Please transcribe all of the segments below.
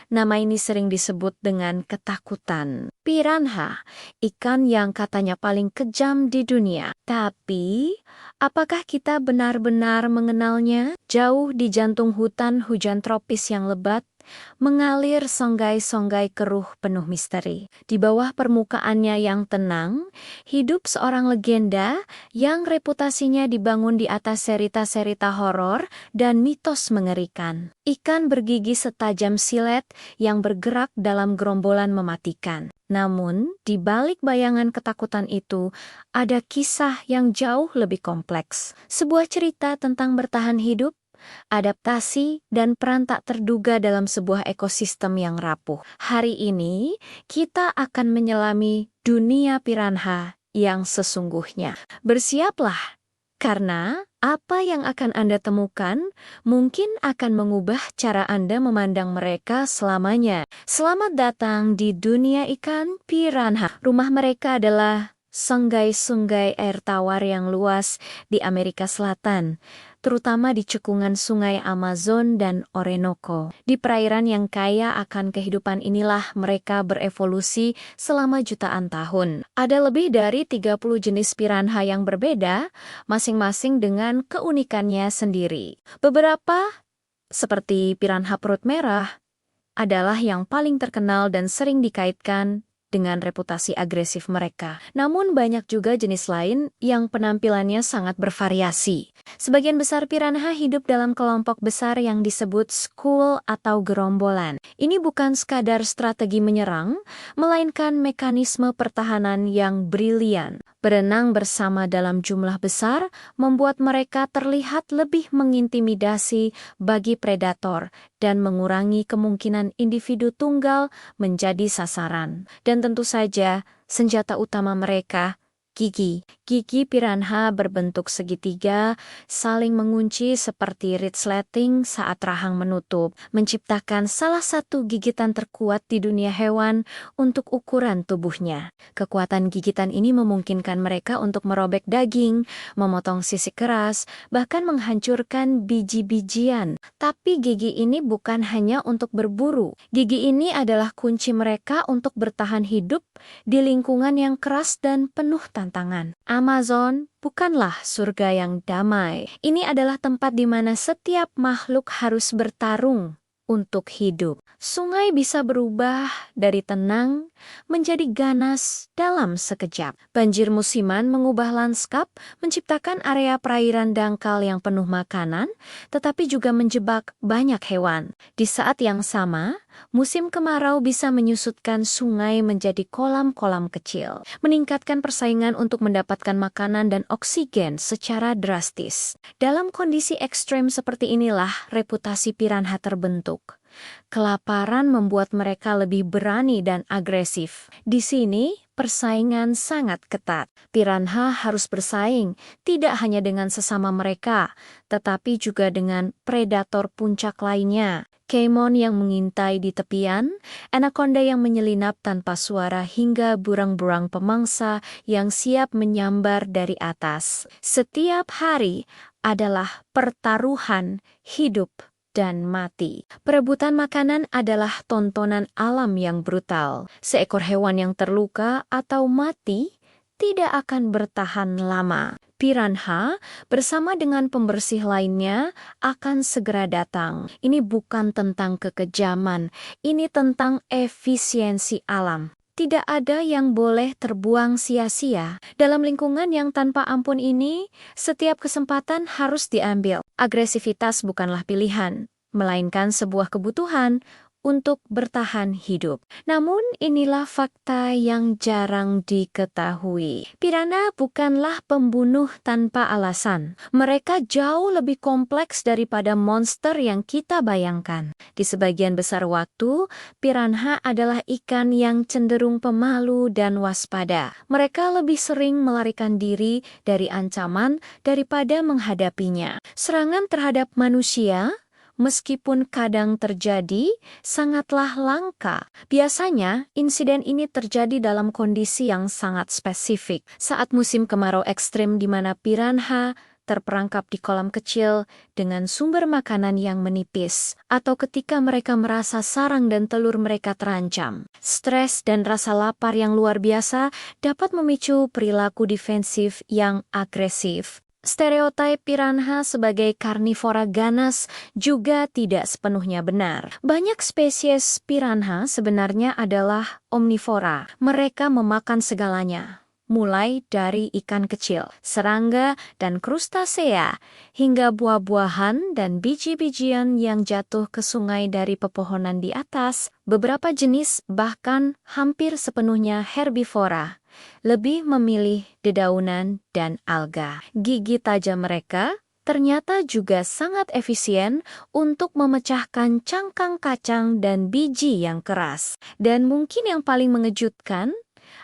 Nama ini sering disebut dengan ketakutan. Piranha, ikan yang katanya paling kejam di dunia. Tapi, apakah kita benar-benar mengenalnya? Jauh di jantung hutan hujan tropis yang lebat, mengalir songgai-songgai keruh penuh misteri. Di bawah permukaannya yang tenang, hidup seorang legenda yang reputasinya dibangun di atas cerita-cerita horor dan mitos mengerikan. Ikan bergigi setajam silet yang bergerak dalam gerombolan mematikan. Namun, di balik bayangan ketakutan itu, ada kisah yang jauh lebih kompleks. Sebuah cerita tentang bertahan hidup, adaptasi, dan peran tak terduga dalam sebuah ekosistem yang rapuh. Hari ini, kita akan menyelami dunia piranha yang sesungguhnya. Bersiaplah, karena apa yang akan Anda temukan mungkin akan mengubah cara Anda memandang mereka selamanya. Selamat datang di dunia ikan piranha. Rumah mereka adalah sungai-sungai air tawar yang luas di Amerika Selatan, terutama di cekungan sungai Amazon dan Orinoco. Di perairan yang kaya akan kehidupan inilah mereka berevolusi selama jutaan tahun. Ada lebih dari 30 jenis piranha yang berbeda, masing-masing dengan keunikannya sendiri. Beberapa, seperti piranha perut merah, adalah yang paling terkenal dan sering dikaitkan dengan reputasi agresif mereka. Namun banyak juga jenis lain yang penampilannya sangat bervariasi. Sebagian besar piranha hidup dalam kelompok besar yang disebut school atau gerombolan. Ini bukan sekadar strategi menyerang, melainkan mekanisme pertahanan yang brilian. Berenang bersama dalam jumlah besar membuat mereka terlihat lebih mengintimidasi bagi predator dan mengurangi kemungkinan individu tunggal menjadi sasaran. Dan tentu saja, senjata utama mereka, gigi. Gigi piranha berbentuk segitiga, saling mengunci seperti resleting saat rahang menutup, menciptakan salah satu gigitan terkuat di dunia hewan untuk ukuran tubuhnya. Kekuatan gigitan ini memungkinkan mereka untuk merobek daging, memotong sisik keras, bahkan menghancurkan biji-bijian. Tapi gigi ini bukan hanya untuk berburu. Gigi ini adalah kunci mereka untuk bertahan hidup di lingkungan yang keras dan penuh tantangan. Amazon bukanlah surga yang damai. Ini adalah tempat di mana setiap makhluk harus bertarung untuk hidup. Sungai bisa berubah dari tenang menjadi ganas dalam sekejap. Banjir musiman mengubah lanskap, menciptakan area perairan dangkal yang penuh makanan, tetapi juga menjebak banyak hewan. Di saat yang sama, musim kemarau bisa menyusutkan sungai menjadi kolam-kolam kecil, meningkatkan persaingan untuk mendapatkan makanan dan oksigen secara drastis. Dalam kondisi ekstrem seperti inilah reputasi piranha terbentuk. Kelaparan membuat mereka lebih berani dan agresif. Di sini, persaingan sangat ketat. Piranha harus bersaing tidak hanya dengan sesama mereka, tetapi juga dengan predator puncak lainnya. Keimon yang mengintai di tepian, anaconda yang menyelinap tanpa suara hingga burang-burang pemangsa yang siap menyambar dari atas. Setiap hari adalah pertaruhan hidup dan mati. Perebutan makanan adalah tontonan alam yang brutal. Seekor hewan yang terluka atau mati tidak akan bertahan lama. Piranha bersama dengan pembersih lainnya akan segera datang. Ini bukan tentang kekejaman, ini tentang efisiensi alam. Tidak ada yang boleh terbuang sia-sia. Dalam lingkungan yang tanpa ampun ini, setiap kesempatan harus diambil. Agresivitas bukanlah pilihan, melainkan sebuah kebutuhan untuk bertahan hidup. Namun inilah fakta yang jarang diketahui. Piranha bukanlah pembunuh tanpa alasan. Mereka jauh lebih kompleks daripada monster yang kita bayangkan. Di sebagian besar waktu, piranha adalah ikan yang cenderung pemalu dan waspada. Mereka lebih sering melarikan diri dari ancaman daripada menghadapinya. Serangan terhadap manusia, meskipun kadang terjadi, sangatlah langka. Biasanya, insiden ini terjadi dalam kondisi yang sangat spesifik. Saat musim kemarau ekstrim di mana piranha terperangkap di kolam kecil dengan sumber makanan yang menipis, atau ketika mereka merasa sarang dan telur mereka terancam. Stres dan rasa lapar yang luar biasa dapat memicu perilaku defensif yang agresif. Stereotip piranha sebagai karnivora ganas juga tidak sepenuhnya benar. Banyak spesies piranha sebenarnya adalah omnivora. Mereka memakan segalanya, mulai dari ikan kecil, serangga, dan krustasea, hingga buah-buahan dan biji-bijian yang jatuh ke sungai dari pepohonan di atas. Beberapa jenis bahkan hampir sepenuhnya herbivora, lebih memilih dedaunan dan alga. Gigi tajam mereka ternyata juga sangat efisien untuk memecahkan cangkang kacang dan biji yang keras. Dan mungkin yang paling mengejutkan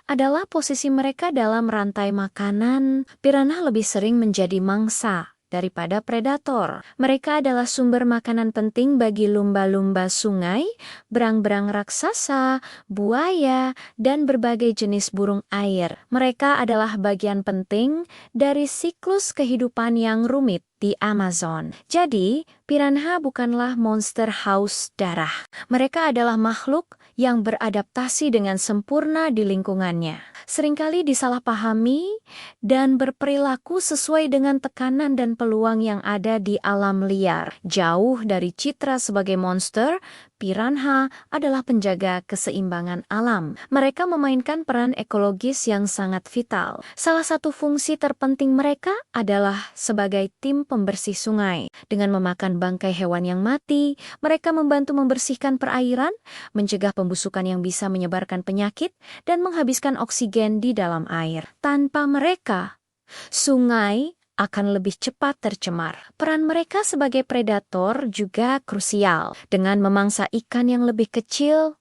adalah posisi mereka dalam rantai makanan. Piranha lebih sering menjadi mangsa daripada predator. Mereka adalah sumber makanan penting bagi lumba-lumba sungai, berang-berang raksasa, buaya, dan berbagai jenis burung air. Mereka adalah bagian penting dari siklus kehidupan yang rumit di Amazon. Jadi, piranha bukanlah monster haus darah. Mereka adalah makhluk yang beradaptasi dengan sempurna di lingkungannya. Seringkali disalahpahami dan berperilaku sesuai dengan tekanan dan peluang yang ada di alam liar. Jauh dari citra sebagai monster, piranha adalah penjaga keseimbangan alam. Mereka memainkan peran ekologis yang sangat vital. Salah satu fungsi terpenting mereka adalah sebagai tim pembersih sungai. Dengan memakan bangkai hewan yang mati, mereka membantu membersihkan perairan, mencegah pembusukan yang bisa menyebarkan penyakit, dan menghabiskan oksigen di dalam air. Tanpa mereka, sungai akan lebih cepat tercemar. Peran mereka sebagai predator juga krusial. Dengan memangsa ikan yang lebih kecil,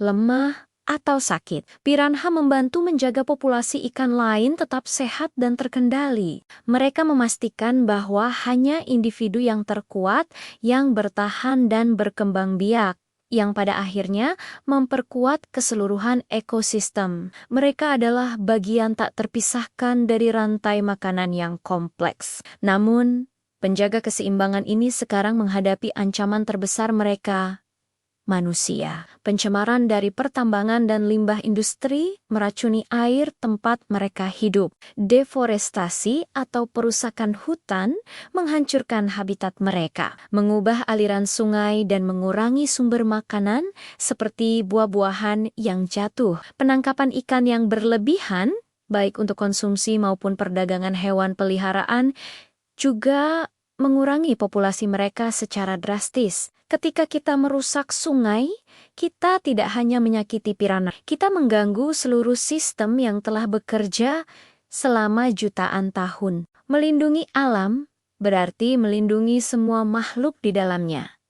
lemah, atau sakit, piranha membantu menjaga populasi ikan lain tetap sehat dan terkendali. Mereka memastikan bahwa hanya individu yang terkuat yang bertahan dan berkembang biak, yang pada akhirnya memperkuat keseluruhan ekosistem. Mereka adalah bagian tak terpisahkan dari rantai makanan yang kompleks. Namun, penjaga keseimbangan ini sekarang menghadapi ancaman terbesar mereka, manusia. Pencemaran dari pertambangan dan limbah industri meracuni air tempat mereka hidup. Deforestasi atau perusakan hutan menghancurkan habitat mereka, mengubah aliran sungai dan mengurangi sumber makanan seperti buah-buahan yang jatuh. Penangkapan ikan yang berlebihan, baik untuk konsumsi maupun perdagangan hewan peliharaan, juga mengurangi populasi mereka secara drastis. Ketika kita merusak sungai, kita tidak hanya menyakiti piranha, kita mengganggu seluruh sistem yang telah bekerja selama jutaan tahun. Melindungi alam berarti melindungi semua makhluk di dalamnya,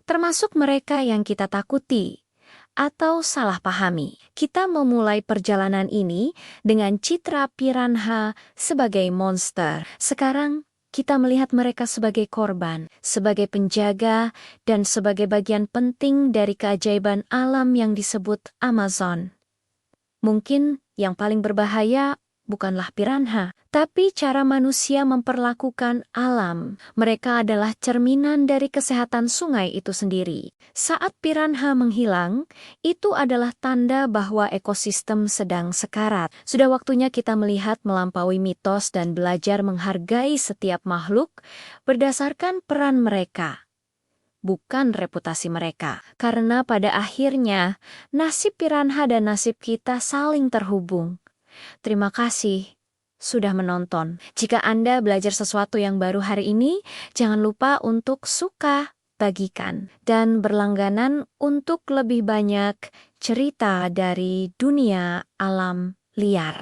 termasuk mereka yang kita takuti atau salah pahami. Kita memulai perjalanan ini dengan citra piranha sebagai monster. Sekarang, kita melihat mereka sebagai korban, sebagai penjaga, dan sebagai bagian penting dari keajaiban alam yang disebut Amazon. Mungkin yang paling berbahaya bukanlah piranha, tapi cara manusia memperlakukan alam. Mereka adalah cerminan dari kesehatan sungai itu sendiri. Saat piranha menghilang, itu adalah tanda bahwa ekosistem sedang sekarat. Sudah waktunya kita melihat melampaui mitos dan belajar menghargai setiap makhluk berdasarkan peran mereka, bukan reputasi mereka. Karena pada akhirnya, nasib piranha dan nasib kita saling terhubung. Terima kasih sudah menonton. Jika Anda belajar sesuatu yang baru hari ini, jangan lupa untuk suka, bagikan, dan berlangganan untuk lebih banyak cerita dari dunia alam liar.